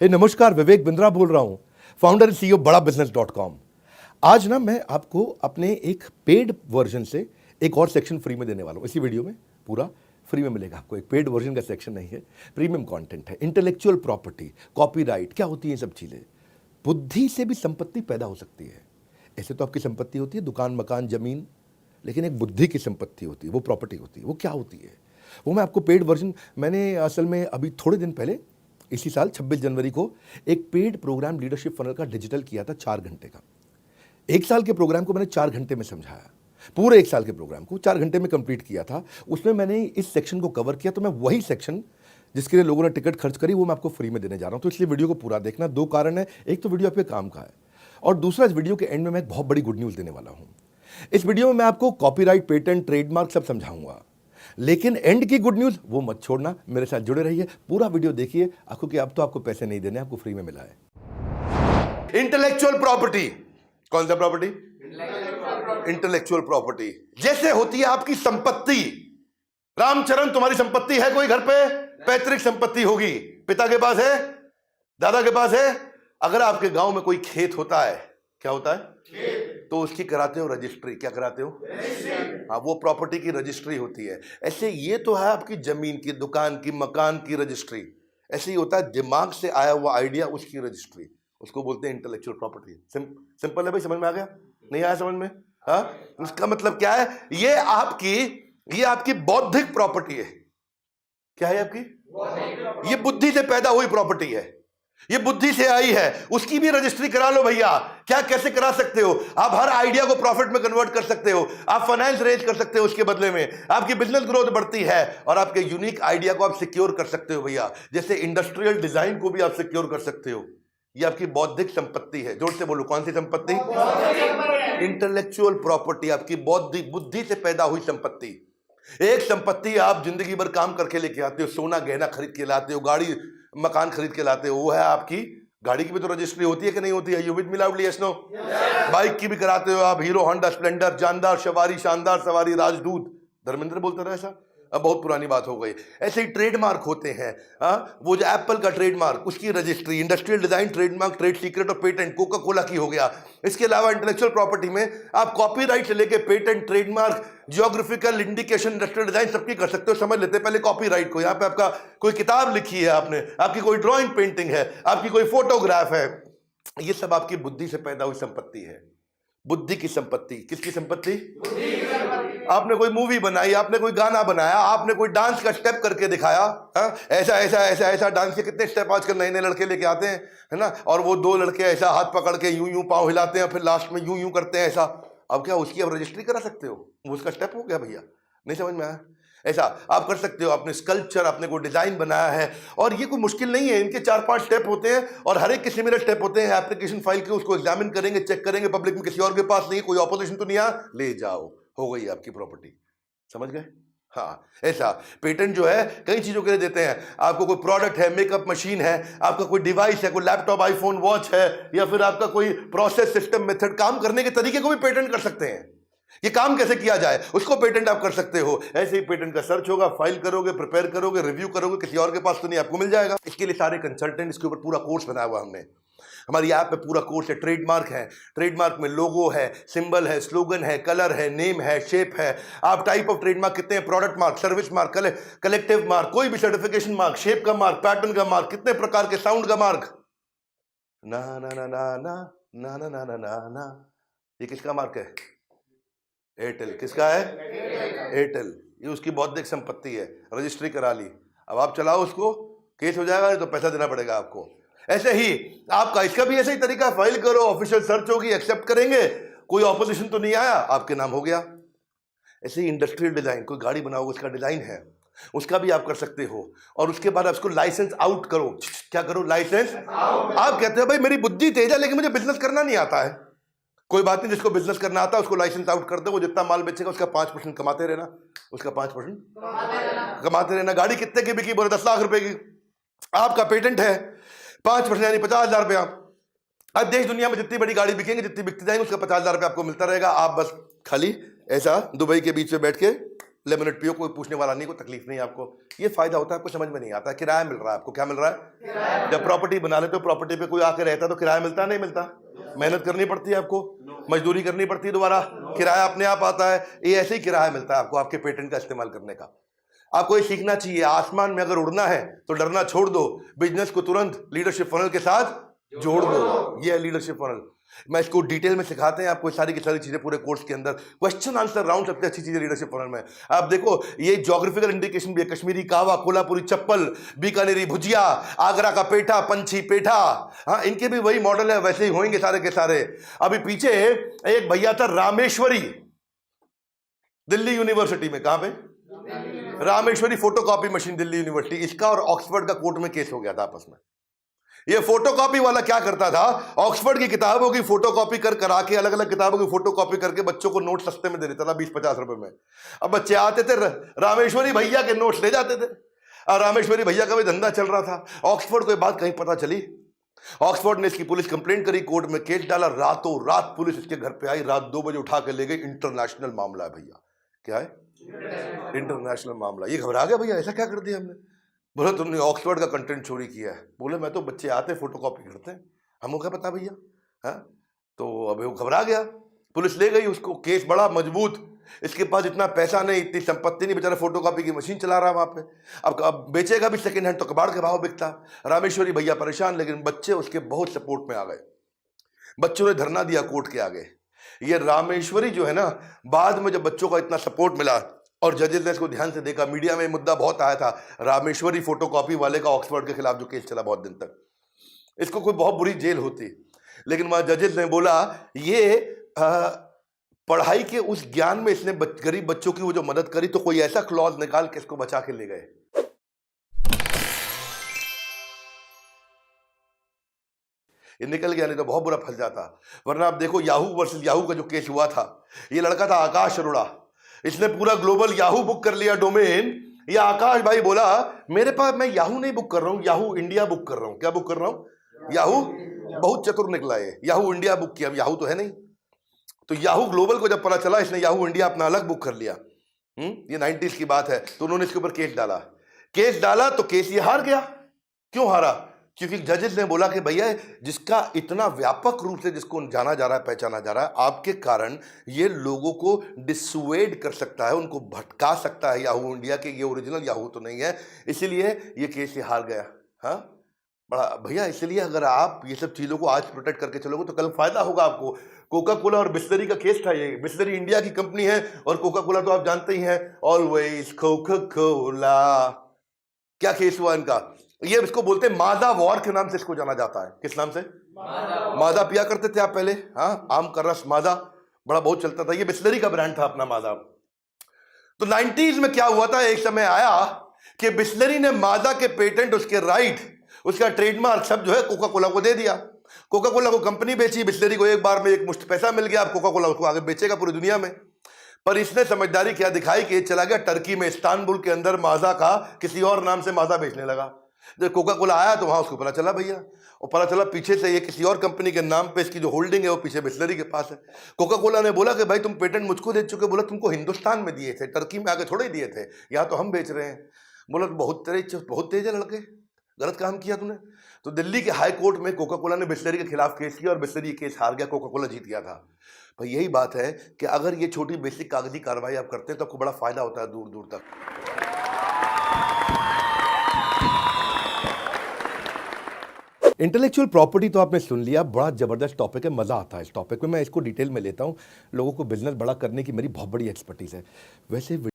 नमस्कार, विवेक बिंद्रा बोल रहा हूं, फाउंडर एंड सीईओ बड़ा बिजनेस.com। आज ना मैं आपको अपने एक पेड वर्जन से एक और सेक्शन फ्री में देने वाला हूं। इसी वीडियो में पूरा फ्री में मिलेगा आपको। एक पेड वर्जन का सेक्शन नहीं है, प्रीमियम कंटेंट है। इंटेलेक्चुअल प्रॉपर्टी, कॉपीराइट, क्या होती है ये सब चीजें। बुद्धि से भी संपत्ति पैदा हो सकती है। ऐसे तो आपकी संपत्ति होती है दुकान, मकान, जमीन, लेकिन एक बुद्धि की संपत्ति होती है, वो प्रॉपर्टी होती है। वो क्या होती है वो मैं आपको पेड वर्जन, मैंने असल में अभी थोड़े दिन पहले इसी साल 26 जनवरी को एक पेड प्रोग्राम लीडरशिप फनल का डिजिटल किया था 4 घंटे का। 1 साल के प्रोग्राम को मैंने 4 घंटे में समझाया। पूरे 1 साल के प्रोग्राम को 4 घंटे में कंप्लीट किया था। उसमें मैंने इस सेक्शन को कवर किया। तो मैं वही सेक्शन जिसके लिए लोगों ने टिकट खर्च करी वो मैं आपको फ्री में देने जा रहा हूं। तो इसलिए वीडियो को पूरा देखना। 2 कारण है, एक तो वीडियो आपके काम का है और दूसरा इस वीडियो के एंड में मैं एक बहुत बड़ी गुड न्यूज देने वाला हूं। इस वीडियो में मैं आपको कॉपीराइट, पेटेंट, ट्रेडमार्क सब समझाऊंगा, लेकिन एंड की गुड न्यूज वो मत छोड़ना। मेरे साथ जुड़े रहिए, पूरा वीडियो देखिए। आपको कि अब तो आपको पैसे नहीं देने, आपको फ्री में मिला है। इंटेलेक्चुअल प्रॉपर्टी, कौन सा प्रॉपर्टी? इंटेलेक्चुअल प्रॉपर्टी जैसे होती है आपकी संपत्ति। रामचरण, तुम्हारी संपत्ति है कोई घर पे? पैतृक संपत्ति होगी, पिता के पास है, दादा के पास है। अगर आपके गांव में कोई खेत होता है, क्या होता है? तो उसकी कराते हो रजिस्ट्री। क्या कराते हो? हाँ, वो प्रॉपर्टी की रजिस्ट्री होती है। ऐसे ये तो है आपकी जमीन की, दुकान की, मकान की रजिस्ट्री। ऐसे ही होता है दिमाग से आया हुआ आइडिया, उसकी रजिस्ट्री, उसको बोलते हैं इंटेलेक्चुअल प्रॉपर्टी। सिंपल है भाई, समझ में आ गया? नहीं आया समझ में? हाँ, उसका मतलब क्या है? ये आपकी बौद्धिक प्रॉपर्टी है। क्या है आपकी? ये बुद्धि से पैदा हुई प्रॉपर्टी है, ये बुद्धि से आई है। उसकी भी रजिस्ट्री करा लो भैया। क्या, कैसे करा सकते हो? आप हर आइडिया को प्रॉफिट में कन्वर्ट कर सकते हो। आप फाइनेंस रेज कर सकते हो, उसके बदले में आपकी बिजनेस ग्रोथ बढ़ती है और आपके यूनिक आइडिया को आप सिक्योर कर सकते हो भैया। जैसे इंडस्ट्रियल डिजाइन को भी आप सिक्योर कर सकते हो। ये आपकी बौद्धिक संपत्ति है। जोर से बोलो, कौन सी संपत्ति? इंटेलेक्चुअल प्रॉपर्टी, आपकी बौद्धिक बुद्धि से पैदा हुई संपत्ति। एक संपत्ति आप जिंदगी भर काम करके लेके आते हो, सोना गहना खरीद के लाते हो, गाड़ी मकान खरीद के लाते हो, वो है आपकी। गाड़ी की भी तो रजिस्ट्री होती है कि नहीं होती है? You with me loudly, yes no? Bike की भी कराते हो आप, हीरो होंडा स्प्लेंडर, जानदार सवारी, शानदार सवारी, राजदूत। धर्मेंद्र बोलता रहा ऐसा, अब बहुत पुरानी बात हो गई। ऐसे ही ट्रेडमार्क होते हैं। वो जो एप्पल का ट्रेडमार्क, उसकी registry, industrial design trademark, trade secret और पेटेंट कोका कोला की हो गया। इसके अलावा इंटेलेक्चुअल प्रॉपर्टी में आप कॉपीराइट से लेके patent, trademark, geographical indication, industrial design सबकी कर सकते हो। समझ लेते हैं पहले कॉपीराइट को। यहाँ पे आपका कोई किताब लिखी है आपने, आपकी कोई ड्राइंग पेंटिंग है, आपकी कोई फोटोग्राफ है, ये सब आपकी बुद्धि से पैदा हुई संपत्ति है। बुद्धि की संपत्ति। किसकी संपत्ति? आपने कोई मूवी बनाई, आपने कोई गाना बनाया, आपने कोई डांस का स्टेप करके दिखाया। ऐसा ऐसा ऐसा ऐसा डांस के कितने स्टेप आजकल नए नए लड़के लेके आते हैं, है ना? और वो 2 लड़के ऐसा हाथ पकड़ के यूं यूं पांव हिलाते हैं, फिर लास्ट में यूं यूं करते हैं ऐसा। अब क्या उसकी आप रजिस्ट्री करा सकते हो? वो उसका स्टेप हो गया भैया। नहीं समझ में आया? ऐसा आप कर सकते हो। आपने स्कल्पचर, आपने कोई डिजाइन बनाया है, और ये कोई मुश्किल नहीं है। इनके 4-5 स्टेप होते हैं और हर एक के सिमिलर स्टेप होते हैं। एप्लीकेशन फाइल के उसको एग्जामिन करेंगे, चेक करेंगे, पब्लिक में किसी और के पास नहीं, कोई ऑपोजिशन तो नहीं आ, ले जाओ, हो गई आपकी प्रॉपर्टी। समझ गए? हाँ, ऐसा पेटेंट जो है कई चीजों के लिए देते हैं। आपको कोई प्रोडक्ट है, मेकअप मशीन है, आपका कोई डिवाइस है, कोई लैपटॉप, आईफोन, वॉच है, या फिर आपका कोई प्रोसेस, सिस्टम, मेथड, काम करने के तरीके को भी पेटेंट कर सकते हैं। ये काम कैसे किया जाए उसको पेटेंट आप कर सकते हो। ऐसे ही पेटेंट का सर्च होगा, फाइल करोगे, प्रिपेयर करोगे, रिव्यू करोगे, किसी और के पास तो नहीं, आपको मिल जाएगा। इसके लिए सारे कंसल्टेंट, इसके ऊपर पूरा कोर्स बनाया हुआ हमने। हमारी ऐप में पूरा कोर्स है। ट्रेडमार्क है, ट्रेडमार्क में लोगो है, सिंबल है, स्लोगन है, कलर है, नेम है, शेप है। आप टाइप ऑफ ट्रेडमार्क कितने हैं? Product mark, service mark, collective mark, कोई भी सर्टिफिकेशन मार्क, शेप का मार्क, पैटर्न का मार्क, कितने प्रकार के, साउंड का मार्क, ना ना ना ना ना ना ना ना ना ना ना। ये किसका मार्क है? एयरटेल। किसका है? एयरटेल। ये उसकी बौद्धिक संपत्ति है। रजिस्ट्री करा ली, अब आप चलाओ उसको, केस हो जाएगा, तो पैसा देना पड़ेगा आपको। ऐसे ही आपका इसका भी ऐसे ही तरीका, फाइल करो, ऑफिशियल सर्च होगी, एक्सेप्ट करेंगे, कोई ऑपोजिशन तो नहीं आया, आपके नाम हो गया। ऐसे ही इंडस्ट्रियल डिजाइन, कोई गाड़ी बनाओगे, उसका डिजाइन है, उसका भी आप कर सकते हो। और उसके बाद आप उसको लाइसेंस आउट करो। क्या करो? Licence out. आप कहते हो भाई मेरी बुद्धि तेज है लेकिन मुझे बिजनेस करना नहीं आता है। कोई बात नहीं, जिसको बिजनेस करना आता है उसको लाइसेंस आउट कर दो। वो जितना माल बेचेगा उसका 5% कमाते रहना, उसका 5% कमाते रहना। गाड़ी कितने की बिकी? बोले 10 लाख रुपए की। आपका पेटेंट है 5% यानी 50,000 रुपया। अब देश दुनिया में जितनी बड़ी गाड़ी बिकेंगे, जितनी बिकती जाएंगी, उसका 50,000 रुपया आपको मिलता रहेगा। आप बस खाली ऐसा दुबई के बीच में बैठ के लेमनेट पियो, कोई पूछने वाला नहीं, कोई तकलीफ नहीं आपको। ये फायदा होता है, आपको समझ में नहीं आता। किराया मिल रहा है आपको। क्या मिल रहा है? जब प्रॉपर्टी बना लेते हो, प्रॉपर्टी पे कोई आके रहता है तो किराया मिलता नहीं मिलता? मेहनत करनी पड़ती है आपको, मजदूरी करनी पड़ती है दोबारा, किराया अपने आप आता है। ये ऐसे ही किराया मिलता है आपको आपके पेटेंट का इस्तेमाल करने का। आपको ये सीखना चाहिए, आसमान में अगर उड़ना है तो डरना छोड़ दो, बिजनेस को तुरंत लीडरशिप फनल के साथ जोड़ दो। ये है लीडरशिप फनल। मैं इसको डिटेल में सिखाते हैं आपको, सारी की सारी चीजें पूरे कोर्स के अंदर। क्वेश्चन आंसर राउंड सबसे अच्छी चीजें लीडरशिप फनल में। आप देखो, ये ज्योग्राफिकल इंडिकेशन भी है, कश्मीरी कावा, कोल्हापुरी चप्पल, बीकानेरी भुजिया, आगरा का पेठा, पंछी पेठा, हाँ इनके भी वही मॉडल है, वैसे ही होंगे सारे के सारे। अभी पीछे एक भैया था रामेश्वरी, दिल्ली यूनिवर्सिटी में। कहां पे? Rameshwari photocopy machine, Delhi university. इसका और ऑक्सफोर्ड का कोर्ट में केस हो गया था आपस में। ये फोटोकॉपी वाला क्या करता था, ऑक्सफोर्ड की किताबों की फोटोकॉपी कर करा के, अलग अलग किताबों की फोटोकॉपी करके बच्चों को नोट सस्ते में दे देता था, 20-50 रुपए में। अब बच्चे आते थे, रामेश्वरी भैया के नोट्स ले जाते थे, और रामेश्वरी भैया का भी धंधा चल रहा था। ऑक्सफोर्ड को ये बात कहीं पता चली, ऑक्सफोर्ड ने इसकी पुलिस कंप्लेंट करी, कोर्ट में केस डाला। रातों रात पुलिस इसके घर पे आई, रात 2 बजे उठा के ले गई। इंटरनेशनल मामला है भैया। क्या है? इंटरनेशनल मामला। ये घबरा गया भैया, ऐसा क्या कर दिया हमने? बोले तुमने ऑक्सफोर्ड का कंटेंट चोरी किया है। बोले मैं तो, बच्चे आते फोटोकॉपी करते हैं, हमको क्या पता भैया। हाँ, तो अब वो घबरा गया, पुलिस ले गई उसको। केस बड़ा मजबूत, इसके पास इतना पैसा नहीं, इतनी संपत्ति नहीं, बेचारा फोटोकॉपी की मशीन चला रहा वहां पे। अब बेचेगा भी सेकंड हैंड तो कबाड़ के भाव बिकता। रामेश्वरी भैया परेशान, लेकिन बच्चे उसके बहुत सपोर्ट में आ गए। बच्चों ने धरना दिया कोर्ट के आगे। ये रामेश्वरी जो है ना, बाद में जब बच्चों का इतना सपोर्ट मिला और जजेस ने इसको ध्यान से देखा, मीडिया में मुद्दा बहुत आया था रामेश्वरी फोटोकॉपी वाले का, ऑक्सफोर्ड के खिलाफ जो केस चला बहुत दिन तक, इसको कोई बहुत बुरी जेल होती। लेकिन वहां जजेस ने बोला ये पढ़ाई के उस ज्ञान में इसने गरीब बच्चों की वो जो मदद करी, तो कोई ऐसा क्लॉज निकाल के इसको बचा के ले गए। ये निकल गया, नहीं तो बहुत बुरा फंस जाता। वरना आप देखो, याहू वर्सेस याहू का जो केस हुआ था, ये लड़का था आकाश अरोड़ा, इसने पूरा ग्लोबल याहू बुक कर लिया डोमेन। ये आकाश भाई बोला मेरे पास, मैं याहू नहीं बुक कर रहा हूं, याहू इंडिया बुक कर रहा हूं। क्या बुक कर रहा हूं? याहू। बहुत चतुर निकला है, याहू इंडिया बुक किया। याहू तो है नहीं, तो याहू ग्लोबल को जब पता चला, इसने याहू इंडिया अपना अलग बुक कर लिया। ये 90s की बात है। तो उन्होंने इसके ऊपर केस डाला तो केस ये हार गया। क्यों हारा? क्योंकि जजेस ने बोला कि भैया जिसका इतना व्यापक रूप से जिसको जाना जा रहा है, पहचाना जा रहा है, आपके कारण ये लोगों को डिसुएड कर सकता है, उनको भटका सकता है याहू इंडिया के, ये ओरिजिनल याहू तो नहीं है, इसीलिए ये केस ये हार गया। हाँ बड़ा भैया, इसलिए अगर आप ये सब चीजों को आज प्रोटेक्ट करके चलोगे तो कल फायदा होगा आपको। कोका कोला और बिस्लरी का केस था ये। बिस्लरी इंडिया की कंपनी है और कोका कोला तो आप जानते ही हैं, ऑलवेज कोका कोला। क्या केस हुआ इनका? ये इसको बोलते हैं मादा वॉर के नाम से इसको जाना जाता है। किस नाम से? मादा पिया करते थे आप पहले, हाँ, आम का रस मादा बड़ा बहुत चलता था। ये बिस्लरी का ब्रांड था अपना मादा। तो 90s में क्या हुआ था, एक समय आया कि बिस्लरी ने मादा के पेटेंट, उसके राइट, उसका ट्रेडमार्क सब जो है कोका कोला को दे दिया। कोका कोला को कंपनी बेची, बिस्लरी को एक बार में एक मुश्त पैसा मिल गया। अब कोका कोला उसको आगे बेचेगा पूरी दुनिया में। पर इसने समझदारी क्या दिखाई कि चला गया टर्की में, इस्तांबुल के अंदर माजा का किसी और नाम से माजा बेचने लगा। जब कोका कोला आया तो वहां उसको पता चला भैया, और पता चला पीछे से ये किसी और कंपनी के नाम पे इसकी जो होल्डिंग है वो पीछे बिस्लरी के पास है। कोका कोला ने बोला कि भाई तुम पेटेंट मुझको दे चुके। बोला तुमको हिंदुस्तान में दिए थे, टर्की में आगे थोड़े दिए थे, यहाँ तो हम बेच रहे हैं। बोला बहुत तेज है लड़के, गलत काम किया तूने। तो दिल्ली के हाई कोर्ट में कोका कोला ने बिस्लरी के खिलाफ केस किया और बिस्लरी केस हार गया, कोका कोला जीत गया था। भाई यही बात है कि अगर ये छोटी बेसिक कागजी कार्रवाई आप करते हैं तो आपको बड़ा फायदा होता है दूर दूर तक। इंटेलेक्चुअल प्रॉपर्टी तो आपने सुन लिया, बड़ा जबरदस्त टॉपिक है, मजा आता है इस टॉपिक में। मैं इसको डिटेल में लेता हूं। लोगों को बिजनेस बड़ा करने की मेरी बहुत बड़ी एक्सपर्टीज है। वैसे